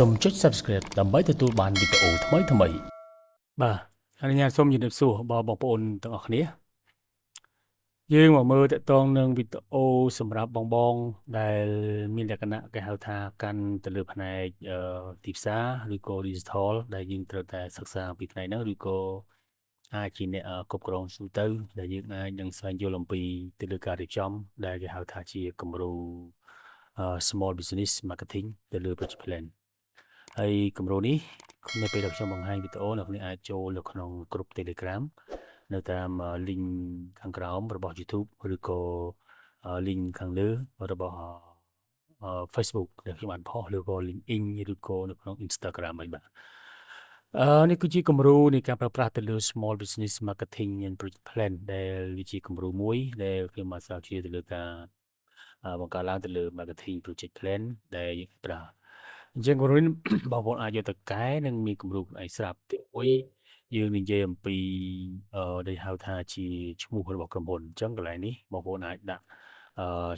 សូមចុច Subscribe ដើម្បីទទួលបានវីដេអូថ្មីៗបាទអនុញ្ញាតសូមជម្រាបសួរបងប្អូនទាំងអស់គ្នាយើងមកមើលតកតងនឹងវីដេអូសម្រាប់បងដែលមានលក្ខណៈគេហៅថាកាន់ទៅលើផ្នែកទីផ្សារឬក៏ digital ដែលយើងត្រូវតែសិក្សាពីផ្នែកហ្នឹងឬក៏អាចជាអ្នកគ្រប់គ្រងទូទៅដែលយើងអាចនឹងស្វែងយល់អំពីទៅលើការរៀបចំដែលគេហៅថាជាគំរូ small business marketing ទៅលើ project plan ហើយគម្រោងនេះនៅពេលដែលខ្ញុំបង្ហាញវីដេអូអ្នកនាងអាចចូលនៅក្នុងក្រុម Telegram នៅតាម link ខាងក្រោមរបស់ YouTube ឬក៏ link ខាងលើរបស់ Facebook ដែលខ្ញុំបានផុសឬក៏ LinkedIn ឬក៏នៅក្នុង Instagram អីបាទនេះគឺជាគំរូនៃការប្រើប្រាស់ទៅលើ small business marketing and project plan ដែលវាជាគំរូមួយដែលខ្ញុំបានស្រាវជ្រាវទៅលើការបង្កើតឡើងទៅលើ marketing project plan ដែលយើងប្រើអញ្ចឹងគំរូនេះបងប្អូនអាចយកទៅកែនិងមានគំរូខ្លួនឯងស្រាប់ទី1យើងនិយាយអំពីដែលហៅថាជាឈ្មោះរបស់ក្រុមហ៊ុនអញ្ចឹងកន្លែងនេះបងប្អូនអាចដាក់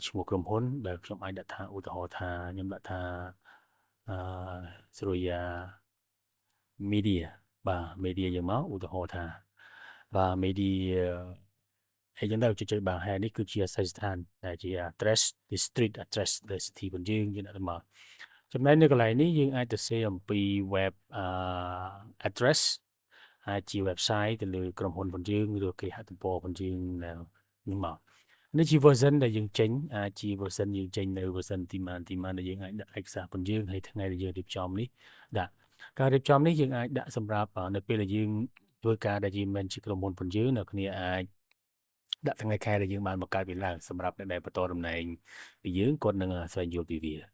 ឈ្មោះក្រុមហ៊ុនដែលខ្ញុំអាចដាក់ថាឧទាហរណ៍ថាខ្ញុំដាក់ថាSorya media បាទ media យើងមកឧទាហរណ៍ថាបាទ media ហើយយើងទៅចុចបាទហើយនេះគឺជាអាសយដ្ឋានដែលជា address district address ដែលសិទ្ធិរបស់យើងដាក់ទៅមកចំណែកនៅកន្លែងនេះយើងអាចទៅសេអំពី web address អាចជា website ទៅលើក្រុមហ៊ុនរបស់យើងឬគេហទំព័ររបស់យើងនេះមកនេះជា version ដែលយើងចេញអាចជា version យើងចេញនៅ version ទីម៉ានដែលយើងអាចដាក់ឯកសាររបស់យើងហើយថ្ងៃដែលយើងរៀបចំនេះដាក់ការរៀបចំនេះយើងអាចដាក់សម្រាប់នៅពេលដែលយើងធ្វើការដែលយើងមិនជាក្រុមហ៊ុនរបស់យើងអ្នកគ្នាអាចដាក់ថ្ងៃខែដែលយើងបានបង្កើតវាឡើងសម្រាប់អ្នកដែលបន្តតំណែងពីយើងគាត់នឹងស្វែងយល់ពីវា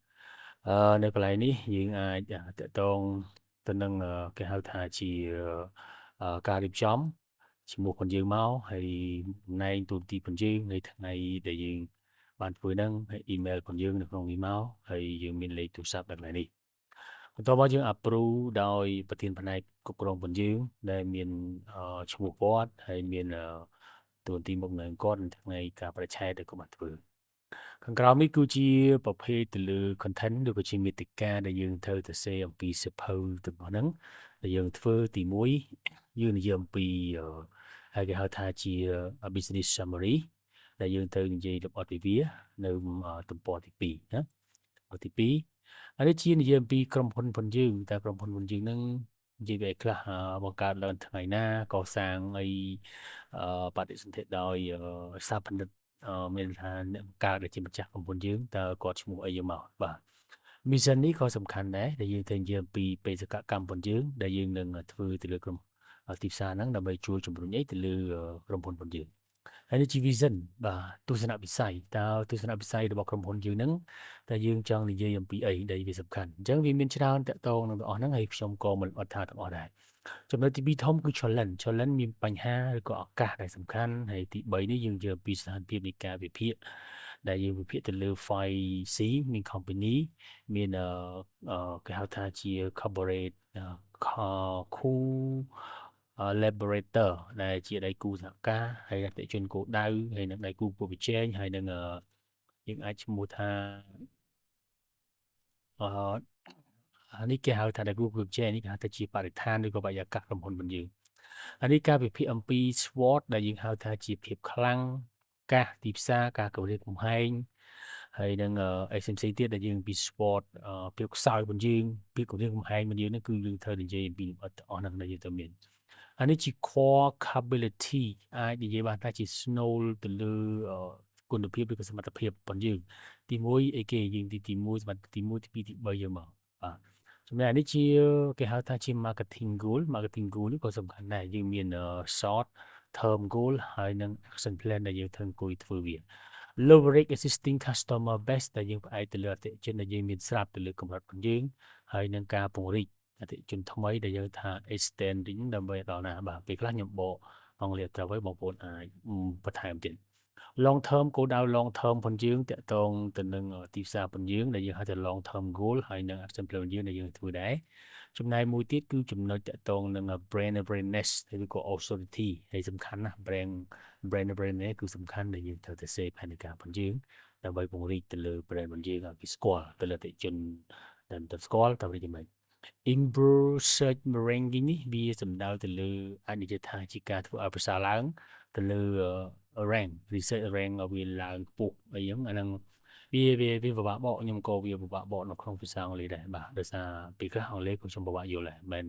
នៅកន្លែងនេះយើងអាចតកតងទៅនឹងគេហៅថាជាការរៀបចំឈ្មោះរបស់យើងមកហើយតំណែងទូទីរបស់យើងនៅថ្ងៃដែលយើងបានធ្វើហ្នឹងហើយ email របស់យើងនៅក្នុងនេះមកហើយយើងមានលេខទូរស័ព្ទនៅកន្លែងនេះបន្ទាប់មកយើង approve ដោយប្រធានផ្នែកគ្រប់គ្រងរបស់យើងដែលមានឈ្មោះគាត់ហើយមានទូទីមុខនៅគាត់នៅថ្ងៃការបរិច្ឆេទដែលគាត់បានធ្វើខាងក្រោមនេះគឺជាប្រភេទទៅលើ content ឬក៏ជាមាតិកាដែលយើងត្រូវទៅសេអំពីសិភៅទាំងអស់ហ្នឹងដែលយើងធ្វើទី1យើងនិយាយអំពីហើយគេហៅថាជា business summary ដែលយើងត្រូវនិយាយលម្អិតពីវានៅទំព័រទី2ណាទំព័រទី2ហើយនេះជានិយាយអំពីក្រុមហ៊ុនរបស់យើងតែក្រុមហ៊ុនរបស់យើងហ្នឹងនិយាយvềខ្លះបង្កើតឡើងថ្ងៃណាកសាងអីបដិសន្ធិដោយស្ថាបនិកមានថាអ្នកបង្កើតដែលជាម្ចាស់ក្រុមហ៊ុនយើងតើគាត់ឈ្មោះអីយកមកបាទ mission នេះក៏សំខាន់ដែរដែលយើងត្រូវនិយាយអំពីបេសកកម្មរបស់យើងដែលយើងនឹងធ្វើទៅលើក្រុមទីផ្សារហ្នឹងដើម្បីជួយជំរុញទៅលើក្រុមហ៊ុនរបស់យើងហើយនេះជា vision បាទទស្សនវិស័យតើទស្សនវិស័យរបស់ក្រុមហ៊ុនយើងហ្នឹងតែយើងចង់និយាយអំពីអីដែលវាសំខាន់អញ្ចឹងវាមានច្រើនតកតងនឹងទាំងអស់ហ្នឹងហើយខ្ញុំក៏មិនអត់ថាទាំងអស់ដែរចំណុចទី2ធំគឺ challenge មានបញ្ហាឬក៏ឱកាសដែលសំខាន់ហើយទី3នេះយើងនិយាយអំពីស្ថានភាពនៃការវិភាគដែលយើងវិភាគទៅលើ 5C មាន company មានគេហៅថាជា corporate collaborator ដែលជាដៃគូសហការហើយអតិថិជនគោលដៅហើយនឹងដៃគូប្រកួតប្រជែងហើយនឹងយើងអាចឈ្មោះថានេះគេហៅថាដៃគូប្រកួតប្រជែងនេះគេហៅថាជាបរិស្ថានឬក៏បរិយាកាសក្រុមហ៊ុនរបស់យើងហើយនេះការវិភាគអំពី SWOT ដែលយើងហៅថាជាភាពខ្លាំងកាសទីផ្សារការគម្រាមកំហែងហើយនឹងSMC ទៀតដែលយើងពី SWOT ភាពខ្សោយរបស់យើងភាពគម្រាមកំហែងរបស់យើងនេះគឺយើងត្រូវនិយាយអំពីអត់អស់ហ្នឹងដែលយើងត្រូវមានអានេះជា core capability អាចនិយាយបានថាជា snowball ទៅលើគុណភាពឬក៏សមត្ថភាពរបស់យើងទី1អីគេយើងទី1សមត្ថទី1ទី2ទី3យើងមកបាទចំណែកនេះជាគេហៅថាជា marketing goal នេះក៏សំខាន់ដែរយើងមាន short term goal ហើយនិង action plan ដែលយើងត្រូវអង្គុយធ្វើវា leverage existing customer base ដែលយើងផ្អែកទៅលើអតិថិជនដែលយើងមានស្រាប់ទៅលើកម្រិតរបស់យើងហើយនឹងការពង្រីកអតិថិជនថ្មីដែលយើងថា extending ដើម្បីដល់ណាបាទពេលខ្លះខ្ញុំបកអង់គ្លេសត្រូវហើយបងប្អូនអាចបន្ថែមទៀត long term គោលដៅ long term របស់យើងតកតងទៅនឹងទីផ្សាររបស់យើងដែលយើងហៅថា long term goal ហើយនឹង action plan យើងដែលយើងធ្វើដែរចំណែកមួយទៀតគឺចំណុចតកតងនឹង brand awareness ឬក៏ authority ហើយសំខាន់ណាស់ brand awareness គឺសំខាន់ដែលយើងត្រូវតែ save ផែនការរបស់យើងដើម្បីពង្រីកទៅលើ brand របស់យើងឲ្យគេស្គាល់ទៅលើអតិថិជនដែលមិនស្គាល់តើវាយ៉ាងម៉េច improve search ranking នេះវាសំដៅទៅលើអាចនិយាយថាជាការធ្វើឲ្យប្រសើរឡើងទៅលើ rank research rank ឲ្យវាឡើងខ្ពស់អីចឹងអាហ្នឹងវាពិបាកបកខ្ញុំក៏វាពិបាកបកនៅក្នុងភាសាអង់គ្លេសដែរបាទដោយសារពេលខ្លះអង់គ្លេសក៏ខ្ញុំពិបាកយល់ដែរមិន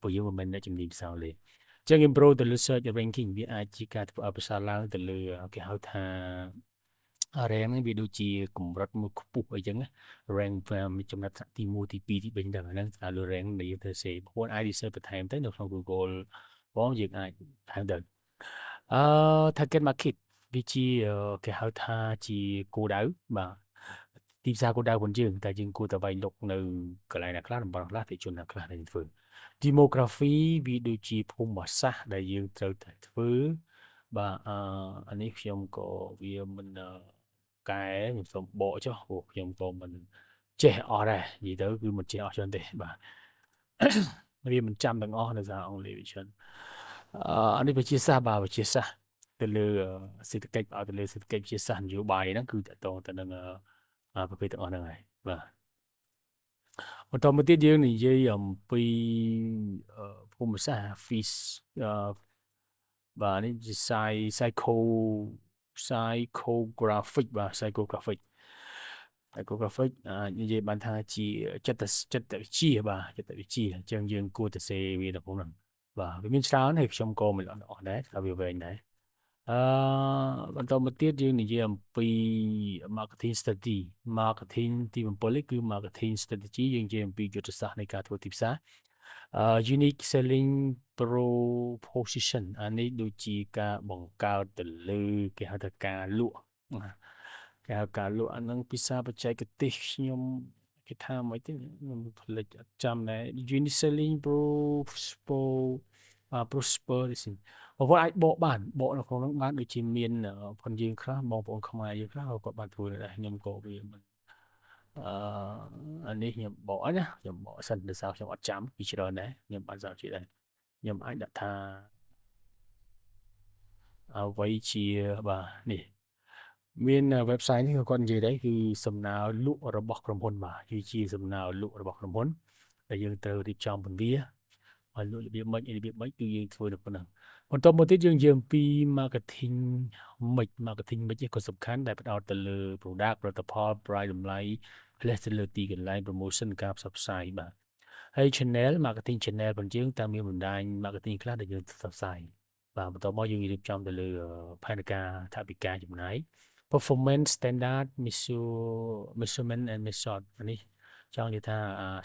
ពួកយើងមិនមែនអ្នកជំនាញភាសាអង់គ្លេសចឹង improve ទៅលើ search ranking វាអាចជាការធ្វើឲ្យប្រសើរឡើងទៅលើគេហៅថា rank នេះវាដូចជាកម្រិតមួយខ្ពស់អីចឹងណា rank មានចំណាត់ថ្នាក់ទី1ទី2ទី3ហ្នឹងហ្នឹងស្អាតលើ rank ដែលយើងត្រូវសេបងប្អូនអាច research បន្ថែមទៅនៅក្នុង Google បងយើងអាចថែមទៅtarget market វាជាគេហៅថាជាគោលដៅបាទទីផ្សារគោលដៅរបស់យើងតែយើងគួរតែវាយលុកនៅកន្លែងណាខ្លះតំបន់ខ្លះទីជនណាខ្លះដែលយើងធ្វើ demography វាដូចជាភូមិសាស្ត្រដែលយើងត្រូវតែធ្វើបាទអានេះខ្ញុំក៏វាមិនកែខ្ញុំសូមបកចុះព្រោះខ្ញុំក៏មិនចេះអស់ដែរនិយាយទៅគឺមិនចេះអស់ច្រើនទេបាទវាមិនចាំទាំងអស់នៅសារអង់គ្លេសវាច្រើនអានេះវិទ្យាសាស្ត្របាទវិទ្យាសាស្ត្រទៅលើសេដ្ឋកិច្ចទៅលើសេដ្ឋកិច្ចវិទ្យាសាស្ត្រនយោបាយហ្នឹងគឺតកតងទៅនឹងប្រភេទទាំងអស់ហ្នឹងហើយបាទបន្តមកទៀតយើងនិយាយអំពីភូមិសាស្ត្រ fish បាទនេះជា psychographic បាទ psychographic និយាយបានថាជាចិត្តវិទ្យាបាទចិត្តវិទ្យាអញ្ចឹងយើងគួរតែសេវានៅក្នុងហ្នឹងបាទវាមានច្រើនហើយខ្ញុំក៏មិនអស់ដែរថាវាវែងដែរបន្តមកទៀតយើងនិយាយអំពី marketing strategy marketing ទី7នេះគឺ marketing strategy យើងនិយាយអំពីយុទ្ធសាស្ត្រនៃការធ្វើទីផ្សារunique selling proposition អានេះដូចជាការបង្កើតទៅលើគេហៅថាការលក់ការលក់អាហ្នឹងភាសាបច្ចេកទេសខ្ញុំគេថាមិនទេខ្ញុំភ្លេចអត់ចាំដែរ unique selling prosperity បងប្អូនអាចបកនៅក្នុងហ្នឹងបានដូចជាមានផងយើងខ្លះបងប្អូនខ្មែរយើងខ្លះគាត់បានធ្វើដែរខ្ញុំក៏វាមិនអានេះខ្ញុំបកណាខ្ញុំបកសិនដោយសារខ្ញុំអត់ចាំពីច្រើនដែរខ្ញុំបានសារជាដែរខ្ញុំអាចដាក់ថាអ្វីជាបាទនេះមាន website នេះគាត់និយាយដែរគឺសំណើលក់របស់ក្រុមហ៊ុនបាទគឺជាសំណើលក់របស់ក្រុមហ៊ុនដែលយើងត្រូវរៀបចំពន្វាឲ្យលក់របៀបម៉េចគឺយើងធ្វើនៅប៉ុណ្ណឹងបន្តមកទៀតយើងនិយាយអំពី marketing mix នេះក៏សំខាន់ដែលផ្ដោតទៅលើ product ផលិតផល price តម្លៃផ្លេសទៅលើទីកន្លែង promotion ការផ្សព្វផ្សាយបាទហើយ channel marketing channel របស់យើងតាមមានបណ្ដាញ marketing ខ្លះដែលយើងផ្សព្វផ្សាយបាទបន្តមកយើងរៀបចំទៅលើផែនការថវិកាចំណាយ performance standard measurement and method នេះចង់និយាយថា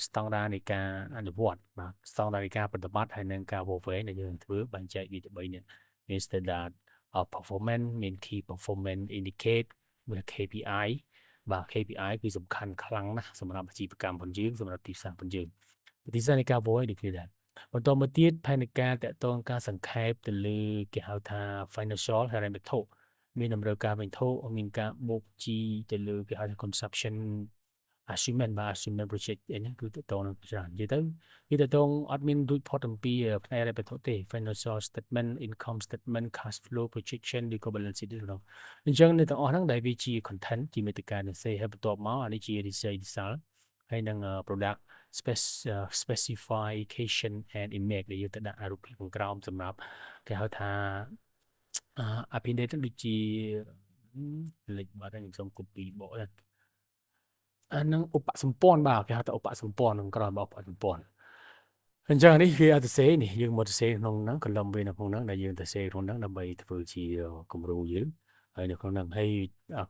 ស្តង់ដារនៃការអនុវត្តបាទស្តង់ដារនៃការប្រតិបត្តិហើយនិងការវាស់វែងដែលយើងធ្វើបែងចែកវាទៅ3នេះមាន standard of performance មាន key performance indicate មាន KPI បាទ KPI គឺសំខាន់ខ្លាំងណាស់សម្រាប់អាជីវកម្មរបស់យើងសម្រាប់ទីផ្សាររបស់យើងទីផ្សារនៃការវាស់ដូចគ្នាដែរបន្តមកទៀតផែនការតកតងការសង្ខេបទៅលើគេហៅថា financial ហិរញ្ញវត្ថុមានតម្រូវការវិញធុមានការបូកជីទៅលើគេហៅថា consumption achievement បាទ achievement project អីហ្នឹងគឺតកតងនឹងច្រើននិយាយទៅវាតកតងអត់មាន report អំពីផ្នែកហិរញ្ញវត្ថុទេ financial statement income statement cash flow projection ឬក៏ balance sheet ហ្នឹងអញ្ចឹងនៅទាំងអស់ហ្នឹងដែលវាជា content ជាមេតិកានៃសេហើយបន្ទាប់មកអានេះជា resale ហើយនឹង product specification and image ដែលយើងទៅដាក់រូបភាពខាងក្រោមសម្រាប់គេហៅថាupdate ដូចជាលេខបាត់ខ្ញុំសូម copy បកអានឹងឧបសម្ព័ន្ធបាទគេហៅថាឧបសម្ព័ន្ធក្នុងក្រោយរបស់ឧបសម្ព័ន្ធអញ្ចឹងនេះវាអត់ទៅសេនេះយើងមកទៅសេក្នុងហ្នឹងកលំវានៅក្នុងហ្នឹងដែលយើងទៅសេក្នុងហ្នឹងដើម្បីធ្វើជាគំរូយើងហើយនៅក្នុងហ្នឹងហើយ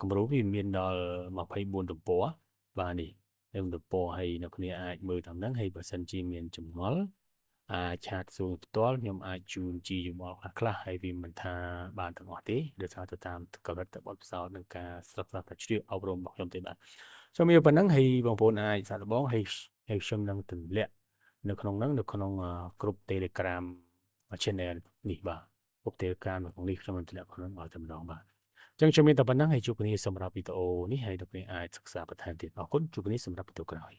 គំរូវាមានដល់24ទំព័របាទនេះទំព័រហើយអ្នកគ្នាអាចមើលតាមហ្នឹងហើយបើសិនជាមានចម្ងល់អាចឆាតសួរផ្ទាល់ខ្ញុំអាចជូនជាយល់ខ្លះហើយវាមិនថាបានទាំងអស់ទេដោយសារទៅតាមកម្រិតបទពិសោធន៍និងការសិក្សាស្រាវជ្រាវអប់រំរបស់ខ្ញុំទេបាទសូមមានប៉ុណ្ណឹងហើយបងប្អូនអាចសាកល្បងហើយខ្ញុំនឹងទម្លាក់នៅក្នុងហ្នឹងនៅក្នុងក្រុម Telegram channel នេះបាទក្រុម Telegram របស់នេះខ្ញុំនឹងទម្លាក់ក្នុងឲ្យតែម្ដងបាទអញ្ចឹងខ្ញុំមានតែប៉ុណ្ណឹងហើយជួបគ្នាសម្រាប់វីដេអូនេះហើយអ្នកនាងអាចសិក្សាបន្ថែមទៀតអរគុណជួបគ្នាសម្រាប់វីដេអូក្រោយ